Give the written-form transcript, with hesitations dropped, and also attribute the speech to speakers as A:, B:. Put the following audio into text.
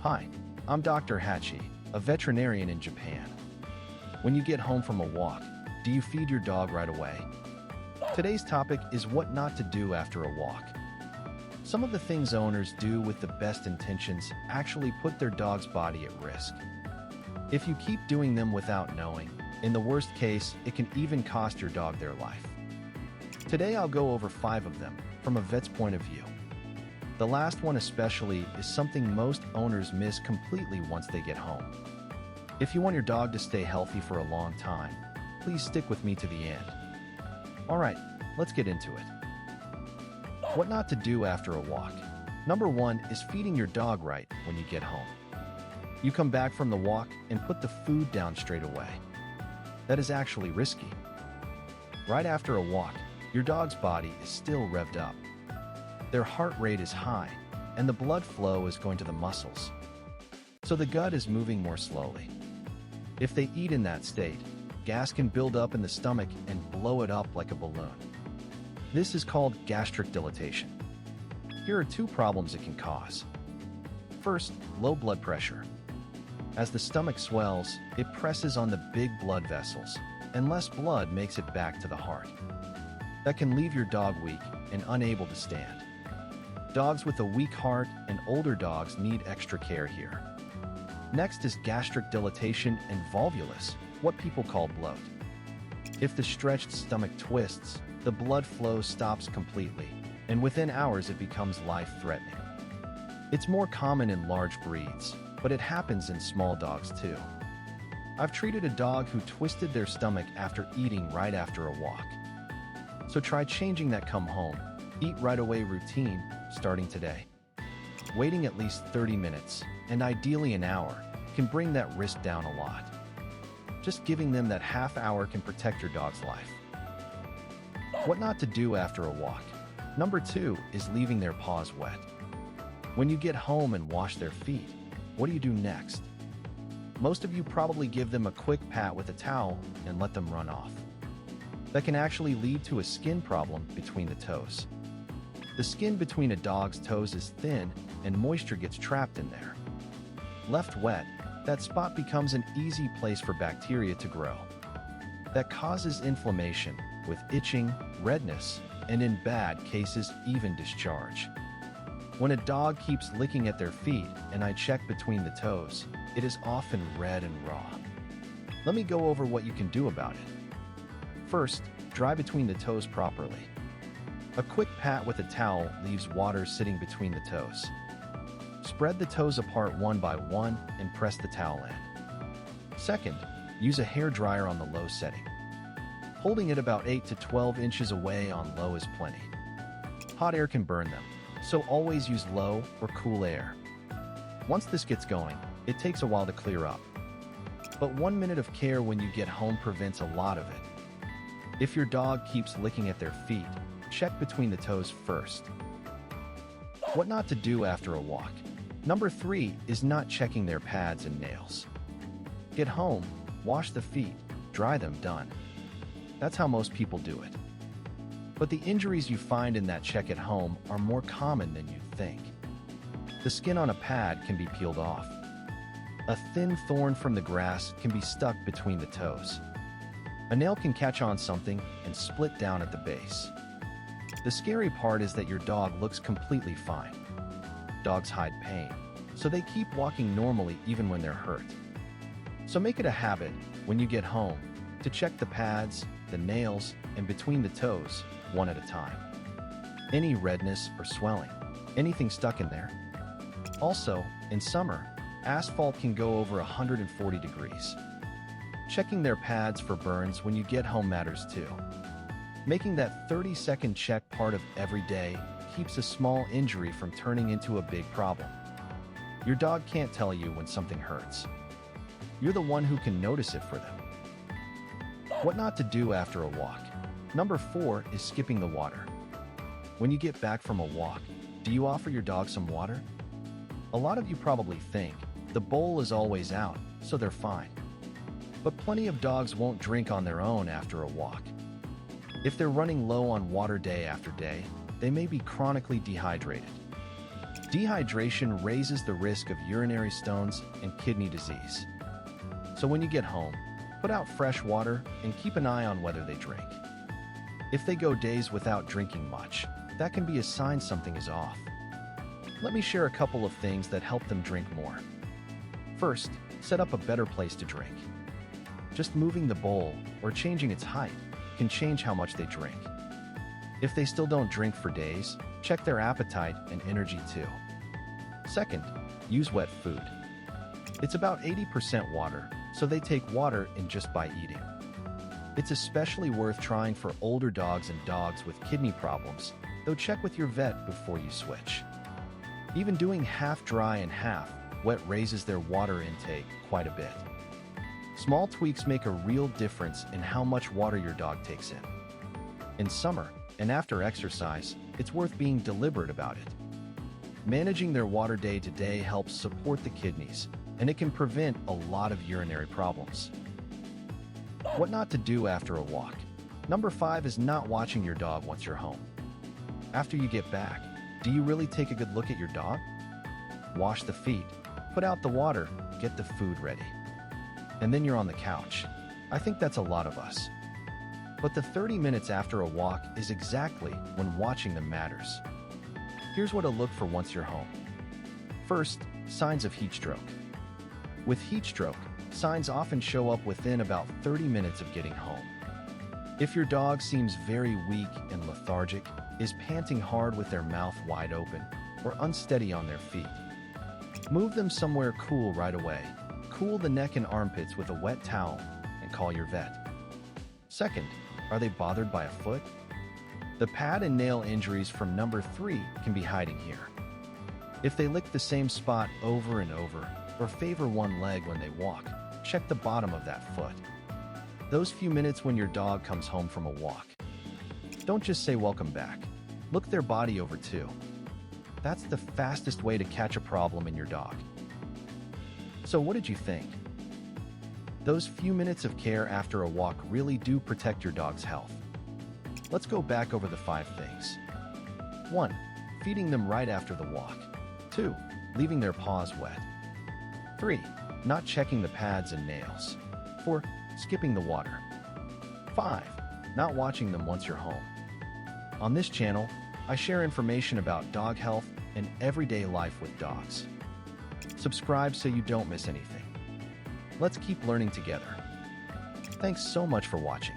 A: Hi, I'm Dr. Hachi, a veterinarian in Japan. When you get home from a walk, do you feed your dog right away? Today's topic is what not to do after a walk. Some of the things owners do with the best intentions actually put their dog's body at risk. If you keep doing them without knowing, in the worst case, it can even cost your dog their life. Today I'll go over 5 of them from a vet's point of view. The last one especially is something most owners miss completely once they get home. If you want your dog to stay healthy for a long time, please stick with me to the end. Alright, let's get into it. What not to do after a walk. Number 1 is feeding your dog right when you get home. You come back from the walk and put the food down straight away. That is actually risky. Right after a walk, your dog's body is still revved up. Their heart rate is high, and the blood flow is going to the muscles. So the gut is moving more slowly. If they eat in that state, gas can build up in the stomach and blow it up like a balloon. This is called gastric dilatation. Here are 2 problems it can cause. First, low blood pressure. As the stomach swells, it presses on the big blood vessels, and less blood makes it back to the heart. That can leave your dog weak and unable to stand. Dogs with a weak heart and older dogs need extra care here. Next is gastric dilatation and volvulus, what people call bloat. If the stretched stomach twists, the blood flow stops completely, and within hours it becomes life-threatening. It's more common in large breeds, but it happens in small dogs too. I've treated a dog who twisted their stomach after eating right after a walk. So try changing that come home, eat right away routine starting today. Waiting at least 30 minutes, and ideally an hour, can bring that risk down a lot. Just giving them that half hour can protect your dog's life. What not to do after a walk. Number 2 is leaving their paws wet. When you get home and wash their feet, what do you do next? Most of you probably give them a quick pat with a towel and let them run off. That can actually lead to a skin problem between the toes. The skin between a dog's toes is thin and moisture gets trapped in there. Left wet, that spot becomes an easy place for bacteria to grow. That causes inflammation with itching, redness, and in bad cases, even discharge. When a dog keeps licking at their feet and I check between the toes, it is often red and raw. Let me go over what you can do about it. First, dry between the toes properly. A quick pat with a towel leaves water sitting between the toes. Spread the toes apart one by one and press the towel in. Second, use a hair dryer on the low setting. Holding it about 8 to 12 inches away on low is plenty. Hot air can burn them, so always use low or cool air. Once this gets going, it takes a while to clear up. But 1 minute of care when you get home prevents a lot of it. If your dog keeps licking at their feet, check between the toes first. What not to do after a walk. Number 3 is not checking their pads and nails. Get home, wash the feet, dry them, done. That's how most people do it. But the injuries you find in that check at home are more common than you'd think. The skin on a pad can be peeled off. A thin thorn from the grass can be stuck between the toes. A nail can catch on something and split down at the base. The scary part is that your dog looks completely fine. Dogs hide pain, so they keep walking normally even when they're hurt. So make it a habit, when you get home, to check the pads, the nails, and between the toes, one at a time. Any redness or swelling, anything stuck in there. Also, in summer, asphalt can go over 140 degrees. Checking their pads for burns when you get home matters too. Making that 30-second check part of every day keeps a small injury from turning into a big problem. Your dog can't tell you when something hurts. You're the one who can notice it for them. What not to do after a walk. Number 4 is skipping the water. When you get back from a walk, do you offer your dog some water? A lot of you probably think the bowl is always out, so they're fine. But plenty of dogs won't drink on their own after a walk. If they're running low on water day after day, they may be chronically dehydrated. Dehydration raises the risk of urinary stones and kidney disease. So when you get home, put out fresh water and keep an eye on whether they drink. If they go days without drinking much, that can be a sign something is off. Let me share a couple of things that help them drink more. First, set up a better place to drink. Just moving the bowl or changing its height can change how much they drink. If they still don't drink for days, check their appetite and energy too. Second, use wet food. It's about 80% water, so they take water in just by eating. It's especially worth trying for older dogs and dogs with kidney problems, though check with your vet before you switch. Even doing half dry and half wet raises their water intake quite a bit. Small tweaks make a real difference in how much water your dog takes in. In summer and after exercise, it's worth being deliberate about it. Managing their water day to day helps support the kidneys, and it can prevent a lot of urinary problems. What not to do after a walk. Number 5 is not watching your dog once you're home. After you get back, do you really take a good look at your dog? Wash the feet, put out the water, get the food ready. And then you're on the couch. I think that's a lot of us. But the 30 minutes after a walk is exactly when watching them matters. Here's what to look for once you're home. First, signs of heat stroke. With heat stroke, signs often show up within about 30 minutes of getting home. If your dog seems very weak and lethargic, is panting hard with their mouth wide open, or unsteady on their feet, move them somewhere cool right away. Cool the neck and armpits with a wet towel and call your vet. Second, are they bothered by a foot? The pad and nail injuries from number 3 can be hiding here. If they lick the same spot over and over, or favor one leg when they walk, check the bottom of that foot. Those few minutes when your dog comes home from a walk. Don't just say welcome back. Look their body over too. That's the fastest way to catch a problem in your dog. So what did you think? Those few minutes of care after a walk really do protect your dog's health. Let's go back over the 5 things. 1. Feeding them right after the walk. 2. Leaving their paws wet. 3. Not checking the pads and nails. 4. Skipping the water. 5. Not watching them once you're home. On this channel, I share information about dog health and everyday life with dogs. Subscribe so you don't miss anything. Let's keep learning together. Thanks so much for watching.